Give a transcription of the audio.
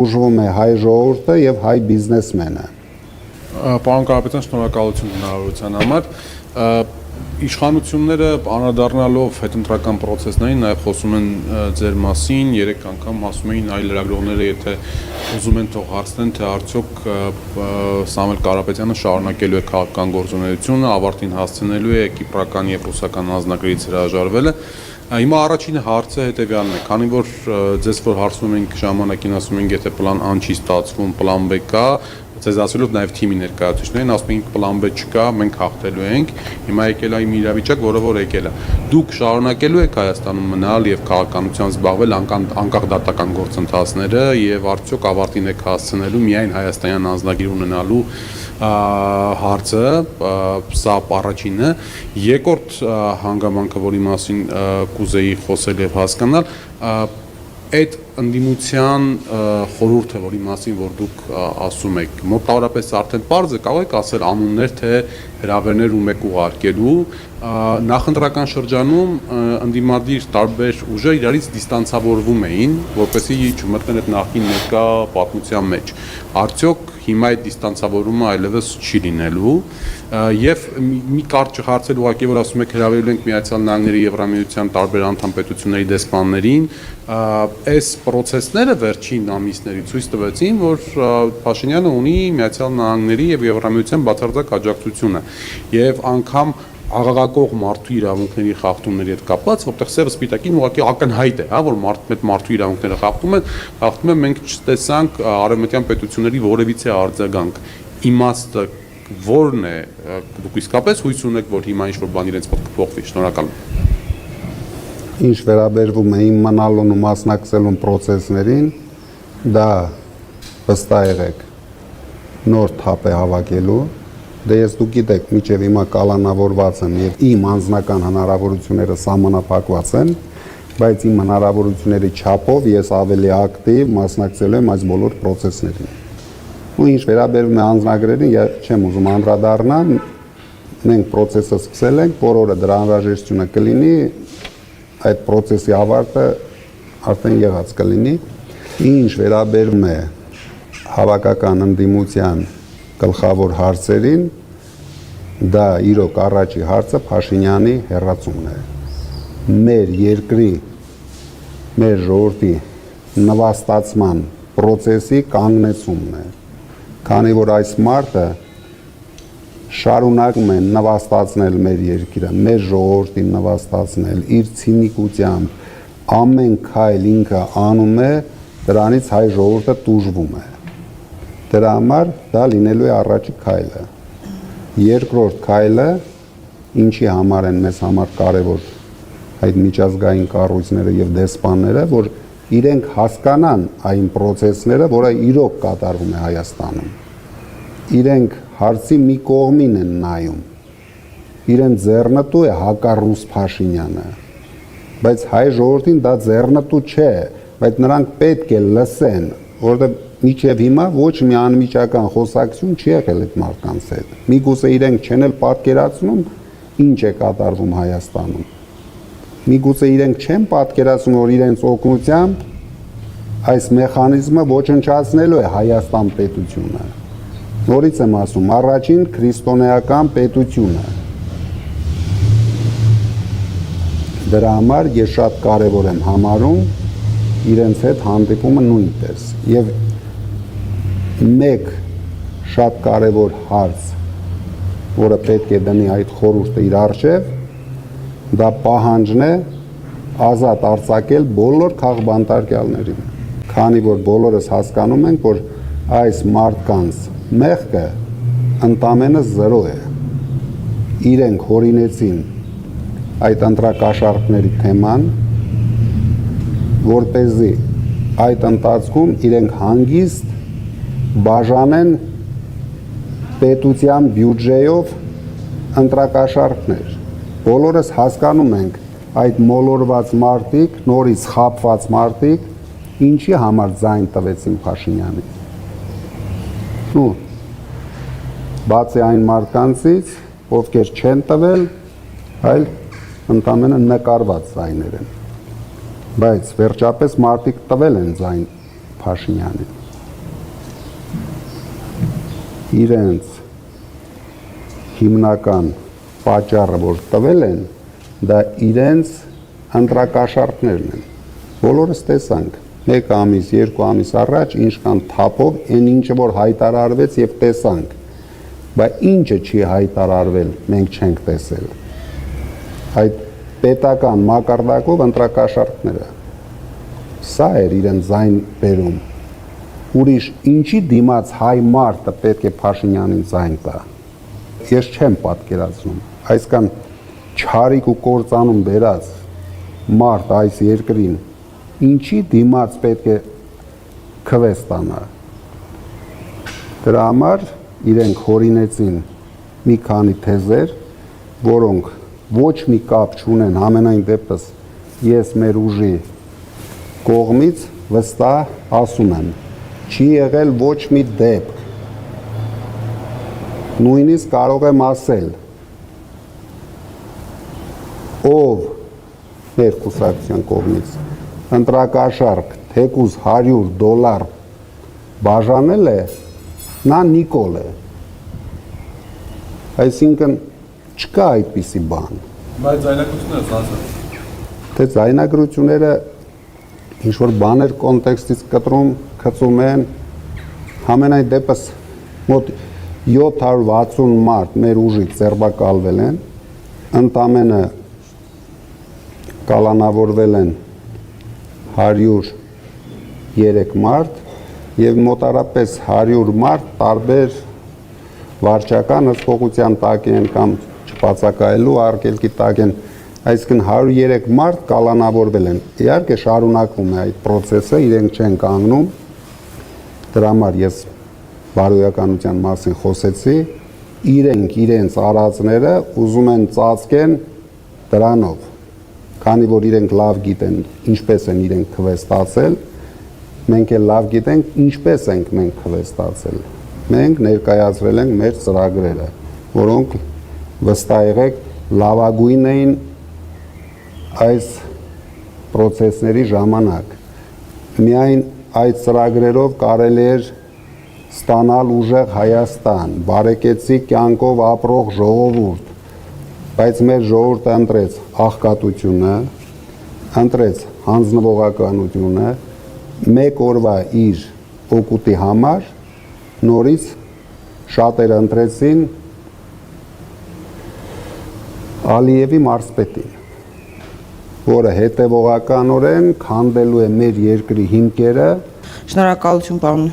Ուժվում է հայ ժողովուրդը եւ հայ բիզնեսմենը։ Պարոն Կարապետյան, շնորհակալություն հնարավորության համար։ Իշխանությունները անդրադառնալով հետընտրական process-ներին նաև խոսում են ձեր մասին, 3 անգամ ասում էին այլ լրագրողները, եթե ուզում են թող հարցնեն, թե արդյոք Սամվել Կարապետյանը շարունակելու է քաղաքական գործունեությունը, ավարտին հասցնելու է կիպրական եւ ռուսական անձնագրերից հրաժարվելը։ Հիմա առաջին հարցը հետեւյալն է, քանի որ ձեզ որ հարցնում ենք ժամանակին ասում ենք, եթե պլան A չի ստացվում, պլան B կա, ձեզ ասելով նաև թիմի ներկայացուցիչներին ասում ենք պլան B չկա, մենք հաղթելու ենք, հիմա եկել է իմ իրավիճակ, որը որ եկել է։ Դուք շարունակելու եք Հայաստանում մնալ եւ քաղաքականությամբ զբաղվել անկախ դատական գործընթացները եւ արդյոք ավարտին եք հասցնելու միայն հայաստանյան անձնագիր ունենալու հարցը, սա առաջինը, երկրորդ հանգամանքը, որի մասին կուզեի խոսել եւ հասկանալ, այդ ընդդիմության խորհուրդը, որի մասին որ դուք ասում եք, մոտավորապես արդեն պարզ է, կարող եք ասել անուններ, թե հրավերներ ում եք ուղարկելու, նախընտրական շրջանում ընդդիմադիր տարբեր ուժեր իրարից դիստանցավորվում էին, որպեսզի չմտնեն այդ նախկին ներկա պատմության մեջ։ Արդյոք հիմա այդ դիստանցավորումը այլևս չի լինելու եւ մի կարճ հարցեր ուղղակի որ ասում եք հրավիրել ենք Միացյալ Նահանգների Եվրամիության տարբեր անդամ պետությունների դեսպաններին, այս process-ները վերջին ամիսների ցույց տվեցին, որ Փաշինյանը ունի Միացյալ Նահանգների եւ Եվրամիության բացարձակ աջակցությունը եւ անգամ աղաղակող մարդու իրավունքների խախտումների հետ կապված, որտեղ սև սպիտակին ուղղակի ակնհայտ է, հա, որ մարդու իրավունքները խախտում են, մենք չտեսանք արևմտյան պետությունների որևիցե արձագանք։ Իմաստը որն է, դուք իսկապես հույս ունեք, որ հիմա ինչ-որ բան իրենց մոտ կփոխվի։ Շնորհակալ եմ։ Ինչ վերաբերվում է իմ մնալուն ու մասնակցելուն process-ներին, դա վստահ եղեք նոր թափ է հավաքելու։ Դե ես դուք գիտեք, միջև հիմա կալանավորված եմ եւ իմ անձնական հնարավորությունները սահմանափակված են, բայց իմ հնարավորությունների չափով ես ավելի ակտիվ մասնակցելու եմ այս բոլոր process-ներին։ Ու ինչ վերաբերում է անձնագրերին, չեմ ուզում անդրադառնալ, մենք process-ը սկսել ենք, բոլորը դրա անհրաժեշտությունը կլինի, այդ process-ի ավարտը արդեն եղած կլինի։ Ինչ վերաբերում է հավաքական ընդդիմության գլխավոր հարցերին, դա իրոք առաջի հարցը Փաշինյանի հեռացումն է։ Մեր երկրի, մեր ժողովրդի նվաստացման process-ի կանգնեցումն է։ Քանի որ այս մարդը շարունակում է նվաստացնել մեր երկիրը, մեր ժողովրդին նվաստացնել, իր ցինիկությամբ ամեն քայլ ինքը անում է, դրանից հայ ժողովուրդը տուժվում է։ Դրա համար դա լինելու է առաջի քայլը։ Երկրորդ քայլը, ինչի համար են մեզ համար կարևոր այդ միջազգային կառույցները եւ դեսպանները, որ իրենք հասկանան այն process-ները, որը իրոք կատարվում է Հայաստանում։ Իրենք հարցի մի կողմին են նայում։ Իրեն ձեռնտու է հակառուս Փաշինյանը։ Բայց հայ ժողովրդին դա ձեռնտու չէ, բայց նրանք պետք է լսեն, որովհետեւ միջև հիմա ոչ մի անմիջական խոսակցություն չի եղել այդ մարդկանց հետ։ Միգուցե իրենք չեն էլ պատկերացնում ինչ է կատարվում Հայաստանում։ Միգուցե իրենք չեն պատկերացնում, որ իրենց օգնությամբ այս մեխանիզմը ոչնչացնելու է Հայաստան պետությունը։ Նորից եմ ասում, առաջին քրիստոնեական պետությունը։ Դրա համար ես շատ կարևոր եմ համարում իրենց հետ հանդիպումը նույնպես։ Եվ մեկ շատ կարևոր հարց, որը պետք է դնի այդ խորհուրդը իր առջև, դա պահանջն է ազատ արձակել բոլոր քաղբանտարկյալներին։ Քանի որ բոլորս հասկանում ենք, որ այս մարդկանց մեղքը ընդամենը 0 է։ Իրենք հորինեցին այդ ընտրակաշառքների թեման, որպեսզի այդ ընթացքում իրենք հանգիստ բաժանեն պետության բյուջեով ընտրակաշառքներ։ Բոլորս հասկանում ենք այդ մոլորված մարդիկ, նորից խաբված մարդիկ, ինչի համար ձայն տվեցին Փաշինյանին։ Ու բացի այն մարդկանցից, ովքեր չեն տվել, այլ ընդամենը նկարված ձայներ են։ Բայց վերջապես մարդիկ տվել են ձայն Փաշինյանին։ իրենց հիմնական պատճառը, որ տվել են, դա իրենց ընտրակաշառքներն են։ Բոլորս տեսանք 1 ամիս, 2 ամիս առաջ ինչքան թափով այն ինչը որ հայտարարվեց եւ տեսանք, բայց ինչը չի հայտարարվել, մենք չենք տեսել։ Այդ պետական մակարդակով ընտրակաշառքները սա էր իրեն ձայն բերում։ Ուրիշ ինչի դիմաց հայ մարդը պետք է Փաշինյանին ձայն տա։ Ես չեմ պատկերացնում, այսքան չարիք ու կործանում բերած մարդ այս երկրին ինչի դիմաց պետք է քվես տանա։ Դրա համար իրենք հորինեցին մի քանի թեզեր, որոնք ոչ մի կապ չունեն, ամենայն դեպս ես մեր ուժի կողմից վստահ ասում եմ, չի եղել ոչ մի դեպք, նույնիսկ կարող եմ ասել, ով մեր կուսակցության կողմից ընտրակաշառք թեկուզ $100 բաժանել է, նա Նիկոլ է։ Այսինքն չկա այդպիսի բան։ Բայց ձայնագրությունները ծածկ։ Թե ձայնագրությունները ինչ-որ բաներ կոնտեքստից կծում են, համենայն դեպս մոտ 760 մարդ մեր ուժից ձերբակալվել են, ընդամենը կալանավորվել են 103 մարդ և մոտարապես 100 մարդ տարբեր վարչական հսկողության տակ են կամ չբացակայելու արգելքի տակ են, այսինքն 103 մարդ կալանավորվել են։ Իհարկե շարունակվում է այդ process-ը, իրենք չեն կանգնում, դրա համար ես բարոյականության մասին խոսեցի, իրենք իրենց արածները ուզում են ծածկեն դրանով, քանի որ իրենք լավ գիտեն ինչպես են իրենք քվեստացել, մենք էլ լավ գիտենք ինչպես ենք մենք քվեստացել։ Մենք ներկայացրել ենք մեր ծրագրերը, որոնք վստահ եղեք լավագույնն էին այս process-ների ժամանակ։ Միայն այդ ծրագրերով կարելի էր ստանալ ուժեղ Հայաստան, բարեկեցիկ կյանքով ապրող ժողովուրդ, բայց մեր ժողովուրդը ընտրեց աղքատությունը, ընտրեց հանձնվողականությունը, մեկ օրվա իր օգուտի համար նորից շատերը ընտրեցին Ալիևի մարզպետին, որը հետևողականորեն քանդելու է մեր երկրի հիմքերը։ Շնորհակալություն, պարոն